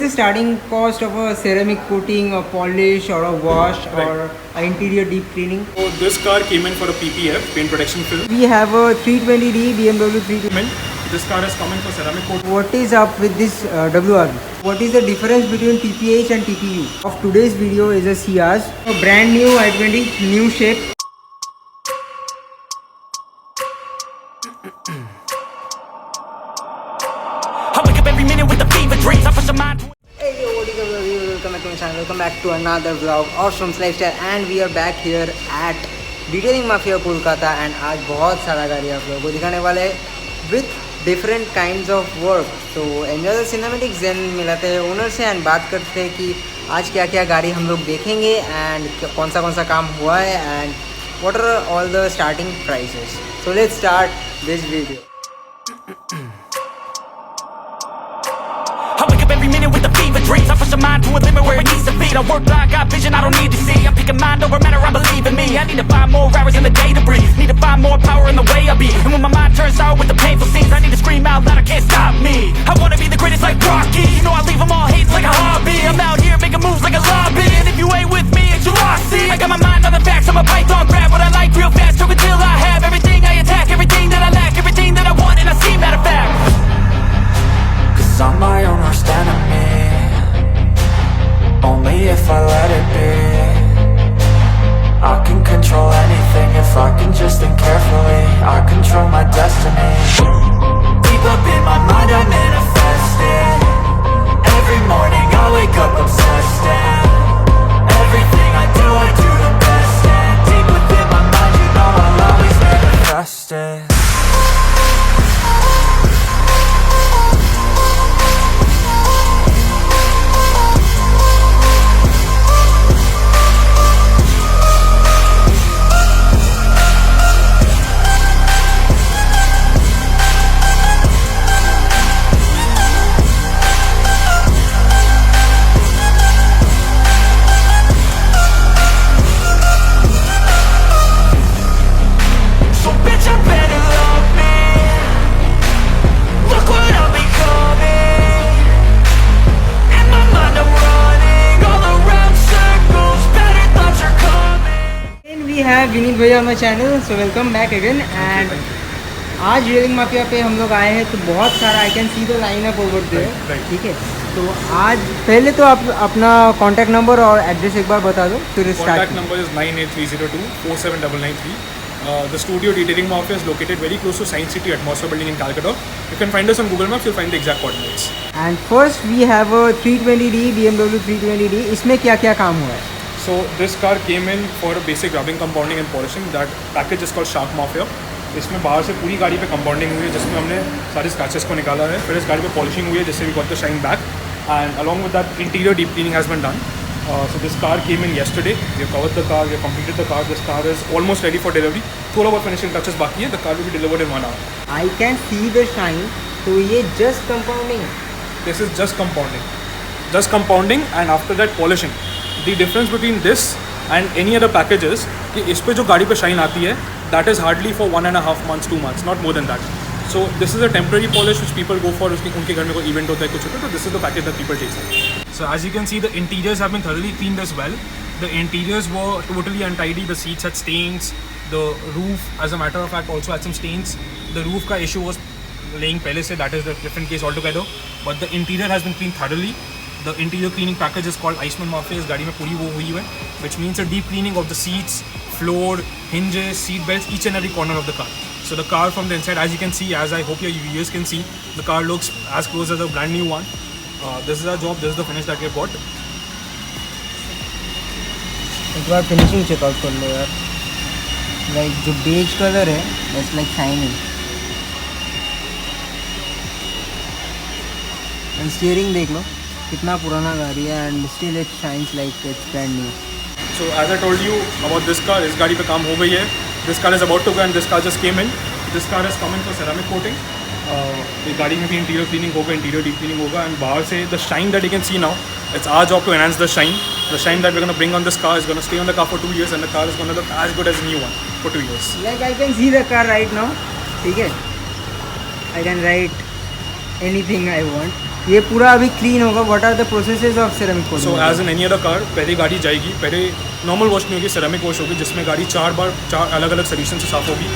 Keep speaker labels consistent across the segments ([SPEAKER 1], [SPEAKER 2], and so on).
[SPEAKER 1] The starting cost of a ceramic coating, a polish, or a wash, or an interior deep cleaning.
[SPEAKER 2] So this car came in for a PPF, paint protection film.
[SPEAKER 1] We have a 320D BMW 320.
[SPEAKER 2] This car is coming for ceramic coat.
[SPEAKER 1] What is up with this WRV? What is the difference between TPH and TPU? Of today's video is a Ciaz, a brand new i20, new shape.
[SPEAKER 3] I wake up every minute with the fever dreams. I push a mind.
[SPEAKER 1] Hey yo, what is up everyone? Welcome back to my channel. Welcome back to another vlog of Shroom's Lifestyle, and we are back here at Detailing Mafia Kolkata. And आज बहुत सारा गाड़ी आप लोगों को दिखाने वाले हैं with different kinds of work. So enjoy the cinematics. Then मिलाते हैं ओनर से and बात करते हैं कि आज क्या क्या गाड़ी हम लोग देखेंगे and कौन सा काम हुआ है and what are all the starting prices. So let's start this video.
[SPEAKER 3] I wake up every minute with the fever dreams. I push a mind to a limit where it needs to be. I work blind, got vision I don't need to see. I'm picking mind over matter, I believe in me. I need to find more hours in the day to breathe. Need to find more power in the way I be. And when my mind turns sour with the painful scenes, I need to scream out loud, I can't stop me. I wanna be the greatest like Rocky. You know I leave them all hating like a hobby. I'm out here making moves like a lobby. And if you ain't with me, it's your loss. See, I got my mind on the facts. I'm a python, grab what I like real fast. Choke until I have everything I attack, everything that I lack, everything that I want, and I see matter of fact. I'm my own worst enemy. Only if I let it be. I can control anything if I can just think carefully. I control my destiny. Deep up in my mind I manifest it. Every morning I wake up obsessed, and everything I do the best. And deep within my mind you know I'll always manifest it.
[SPEAKER 1] Vineet भैया on my channel. So welcome back again. And आज डेटाइलिंग mafia पे हम लोग आए हैं तो बहुत सारा I can see the line up over there. ठीक है, तो आज पहले तो आप अपना कॉन्टैक्ट नंबर और एड्रेस एक बार बता दो फिर start.
[SPEAKER 2] Contact number is 98302-47993. The studio Detailing Mafia is located very close to Science City Atmosphere Building in Calcutta. You can find us on Google Maps. You'll find the exact coordinates.
[SPEAKER 1] And first we have a 320D BMW 320D. इसमें क्या क्या काम हुआ है?
[SPEAKER 2] So this car came in for a basic rubbing, compounding and polishing. That package is called Shark Mafia. इसमें बाहर से पूरी गाड़ी पे कंपाउंडिंग हुई है जिसमें हमने सारे स्क्रैचेस को निकाला है. फिर इस गाड़ी पे पॉलिशिंग हुई है जिससे we got the shine back. And along with that interior deep cleaning has been done. So this car came in yesterday. We have covered the car, we have completed the car. This car is almost ready for delivery. थोड़ा बहुत finishing touches बाकी है. The car will be delivered in 1 hour.
[SPEAKER 1] I can see the shine. तो ये just compounding.
[SPEAKER 2] This is just compounding. Just compounding and after that polishing. The difference between this and any other packages कि इस पे जो गाड़ी पे shine आती है that is hardly for 1.5 months, 2 months, not more than that. So this is a temporary polish which people go for. उनके घर में कोई event होता है कुछ होता है तो this is the package that people take. So as you can see, the interiors have been thoroughly cleaned as well. The interiors were totally untidy. The seats had stains. The roof, as a matter of fact, also had some stains. The roof का issue was laying पहले से, that is the different case altogether. But the interior has been cleaned thoroughly. The interior cleaning package is called Iceman Mafia. इस गाड़ी में पूरी वो हुई है, which means a deep cleaning of the seats, floor, hinges, seat belts, each and every corner of the car. So the car from the inside, as you can see, as I hope your viewers can see, the car looks as close as a brand new one. This is our job. This is the finish that we have got.
[SPEAKER 1] एक बार finishing checkout कर लो यार. Like जो beige colour है that's like shining. And steering देख लो कितना पुराना गाड़ी है and still it shines like it's brand new.
[SPEAKER 2] So as I told you about this car, इस गाड़ी पे काम हो गई है. This car is about to go and this car just came in. This car is coming for ceramic coating. ये गाड़ी में भी इंटीरियर क्लीनिंग होगा, इंटीरियर डीप क्लीनिंग होगा. एंड बाहर से the shine that you can see now, it's our job to enhance the shine. The shine that we're going to bring on this car is going to stay on the car for 2 years and the car is going to look as good as a new one for 2 years.
[SPEAKER 1] Like I can see the car right now. ठीक है, I can write anything I want. ये पूरा अभी clean होगा. What are the processes of ceramic coating?
[SPEAKER 2] So as an any other car, पहले गाड़ी जाएगी, पहले नॉर्मल वॉश नहीं होगी, सेरेमिक वॉश होगी, जिसमें गाड़ी 4 अलग अलग सोल्यूशन से साफ होगी.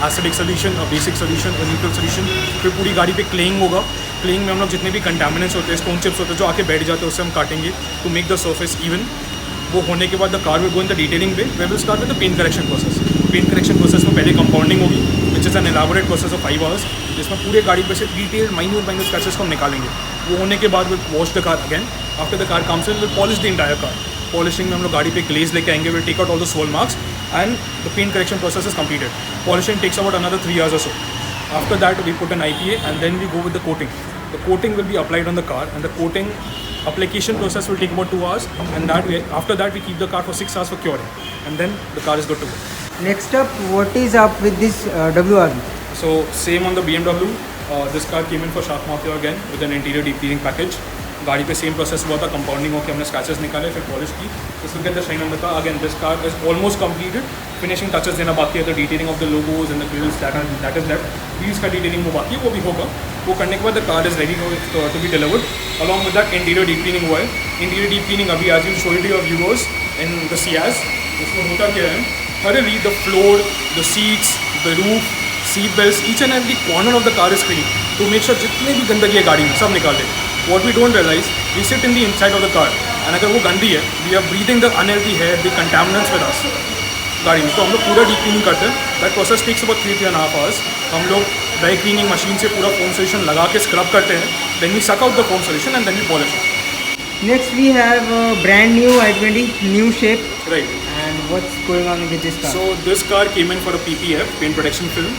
[SPEAKER 2] एसिडिक सोल्यूशन, बेसिक सोल्यूशन और न्यूट्रल सोल्यूशन. फिर पूरी गाड़ी पे क्लेइंग होगा. क्लेइंग में हम लोग जितने भी कंटामिनेंट्स होते हैं, स्टोन चिप्स होते हैं जो आके बैठ जाते हैं, उससे हम काटेंगे to make the surface even. वो होने के बाद the car will go in the detailing way. We will start with the paint correction process. Paint correction process में पहले कंपाउंडिंग होगी, which is an elaborate process of 5 hours, जिसमें पूरे गाड़ी पे से डिटेल माइन्यूट स्क्रैचेस को हम निकालेंगे. वो होने के बाद will wash the car again. After the car comes in, will polish the entire car. Polishing में हम लोग गाड़ी पे ग्लेज लेके आएंगे. Will take out all the swirl marks and the paint correction process is completed. Polishing takes about another 3 hours or so. After that, we put an IPA and then we go with the coating. The coating will be applied on the car, and the coating application process will take about 2 hours. And after that, we keep the car for 6 hours for curing, and then the car is good to go.
[SPEAKER 1] Next up, what is up with this WRV?
[SPEAKER 2] So same on the BMW. This car came in for Shark Mafia again with an interior deep cleaning package. गाड़ी पे same process हुआ था, compounding होकर हमने scratches निकाले, फिर polish की. This will get the shine on the car. Again this car is almost completed. Finishing touches देना बाकी है, the detailing of the logos and the grills that is left. Wheels का detailing वो बाकी है, वो भी होगा. वो करने के बाद the car is ready to be delivered. Along with that interior deep cleaning हुआ है. इंटीरियर डीप क्लीनिंग अभी आज will show it to your viewers in the Ciaz. इसमें होता क्या है, thoroughly the floor, the seats, the roof, seat belts, each and every corner of the car is clean to make sure जितनी भी गंदगी है गाड़ी में सब निकाल दे. What we don't realize, we sit in the inside of the car and अगर वो गंदी है, we are breathing the unhealthy air, the contaminants with us गाड़ी में. तो हम लोग पूरा डीप क्लीनिंग करते हैं. That process takes about 3.5 hours. हम लोग ड्राई क्लीनिंग मशीन से पूरा फोम सोल्यूशन लगा के स्क्रब करते हैं. Then we suck out the foam solution and then we polish.
[SPEAKER 1] Next we have a brand new i20, new shape.
[SPEAKER 2] Right.
[SPEAKER 1] And what's going on with this car?
[SPEAKER 2] So this car came in for a PPF, paint protection film.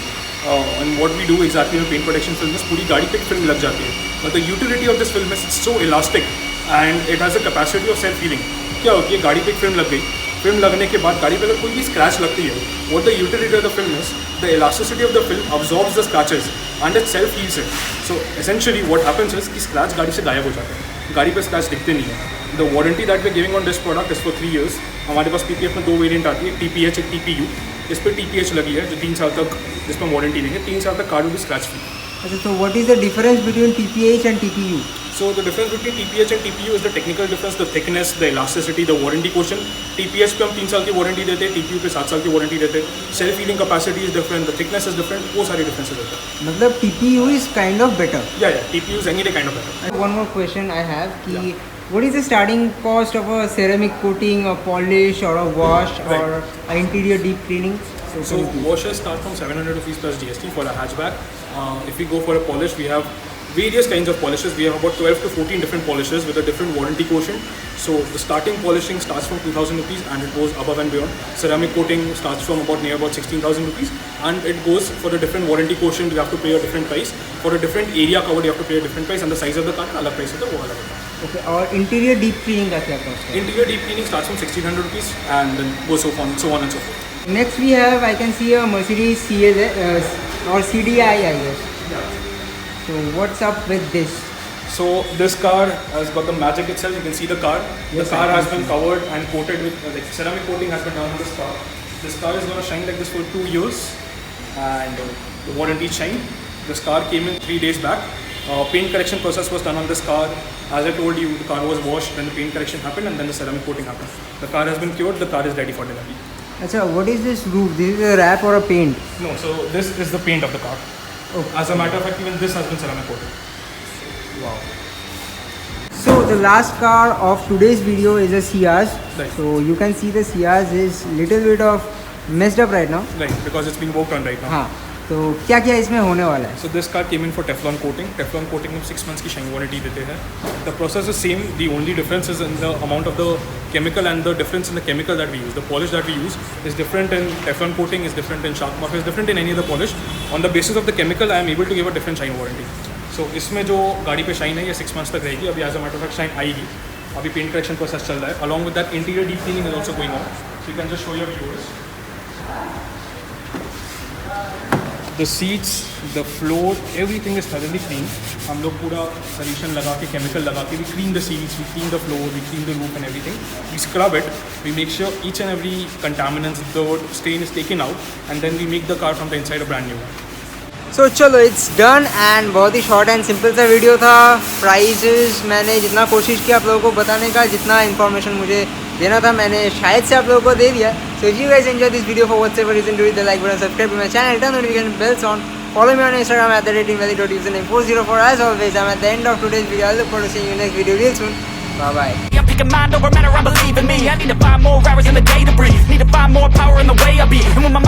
[SPEAKER 2] And what we do exactly with paint protection film is पूरी गाड़ी पे film लग जाती है. But the utility of this film is it's so elastic and it has a capacity of self healing. क्या होती है, गाड़ी पे फिल्म लग गई, फिल्म लगने के बाद गाड़ी पे अगर कोई भी स्क्रैच लगती है, what the utility of the film is, the elasticity of the film absorbs the scratches and it self heals it. So essentially what happens is कि स्क्रैच गाड़ी से गायब हो जाते हैं, गाड़ी पे स्क्रैच दिखते नहीं है. The warranty that we're giving on this product is for 3 years. हमारे पास PPF में 2 वेरिएंट आती है, TPH एक TPU. इस पर TPH लगी है जो 3 साल तक जिस पर वारंटी देंगे. 3 साल तक car will be scratch free.
[SPEAKER 1] अच्छा, so what is the difference between TPH and TPU?
[SPEAKER 2] So the difference between TPH and TPU is the technical difference, the thickness, the elasticity, the warranty quotient. TPH पे हम 3 साल की warranty देते हैं, TPU पे 7 साल की वारंटी देते हैं. Self healing capacity is different, the thickness is different. वो सारे differences होते हैं.
[SPEAKER 1] मतलब TPU is kind of better.
[SPEAKER 2] Yeah, TPU is any day kind of better.
[SPEAKER 1] And one more question I have कि what is the starting cost of a ceramic coating, a polish, or a wash, or an interior deep cleaning?
[SPEAKER 2] So washes start from 700 rupees plus GST for a hatchback. If we go for a polish, we have various kinds of polishes. We have about 12 to 14 different polishes with a different warranty quotient. So the starting polishing starts from 2,000 rupees and it goes above and beyond. Ceramic coating starts from near about 16,000 rupees and it goes for the different warranty quotient. You have to pay a different price. For a different area covered, you have to pay a different price, and the size of the car अलग price होता है, वो अलग होता है.
[SPEAKER 1] Okay, और interior deep cleaning का क्या cost है?
[SPEAKER 2] Interior deep cleaning starts from 1,600 rupees and then goes so on and so forth.
[SPEAKER 1] Next we have, I can see a Mercedes CS or CDI, I guess. So what's up with this?
[SPEAKER 2] So this car has got the magic itself. You can see the car.
[SPEAKER 1] Yes,
[SPEAKER 2] The car
[SPEAKER 1] I can
[SPEAKER 2] has been
[SPEAKER 1] see.
[SPEAKER 2] covered and coated with ceramic coating has been done on this car. This car is going to shine like this for 2 years, and the warranty shine. This car came in 3 days back. Paint correction process was done on this car. As I told you, the car was washed, then the paint correction happened, and then the ceramic coating happened. The car has been cured. The car is ready for delivery.
[SPEAKER 1] Achha, what is this roof? This is a wrap or a paint?
[SPEAKER 2] No, so this is the paint of the car.
[SPEAKER 1] Okay.
[SPEAKER 2] As a matter of fact, even this has been ceramic coated.
[SPEAKER 1] Wow. So the last car of today's video is a Ciaz.
[SPEAKER 2] Right.
[SPEAKER 1] So you can see the Ciaz is little bit of messed up right now.
[SPEAKER 2] Right, because it's being worked on right now.
[SPEAKER 1] हाँ, तो क्या क्या इसमें होने वाला है?
[SPEAKER 2] So this car came in for Teflon coating. Teflon coating में 6 months की shine warranty देते हैं. The process is same. The only difference is in the amount of the chemical and the difference in the chemical that we use. The polish that we use is different in Teflon coating, is different in Shark Mafia, is different in any other polish. On the basis of the chemical, I am able to give a different shine warranty. So इसमें जो गाड़ी पे shine है ये 6 months तक रहेगी. अभी as a matter of fact shine आएगी. अभी paint correction process चल रहा है. Along with that, interior deep cleaning is also going on. So you can just show your viewers. The seats, the floor, everything is thoroughly clean. हम लोग पूरा solution लगा के, chemical लगा के, we clean the seats, we clean the floor, we clean the roof and everything. We scrub it. We make sure each and every contaminants, dirt, stain is taken out, and then we make the car from the inside a brand new one.
[SPEAKER 1] सो चलो it's done and बहुत ही short and simple सा video था. Prices मैंने जितना कोशिश किया आप लोगों को बताने का, जितना इन्फॉर्मेशन मुझे देना था मैंने शायद से आप लोगों को दे दिया. So if you guys enjoy this video for whatever reason do the like button, subscribe to my channel, turn notification bells on. Follow me on Instagram at @ratinvalid.username404. As always, I'm at the end of today's video. I look forward to seeing you next video real soon. Bye bye.
[SPEAKER 3] I'm picking mind over matter, I believe in me. I need to find more hours in the day to breathe. Need to find more power in the way I be. And when my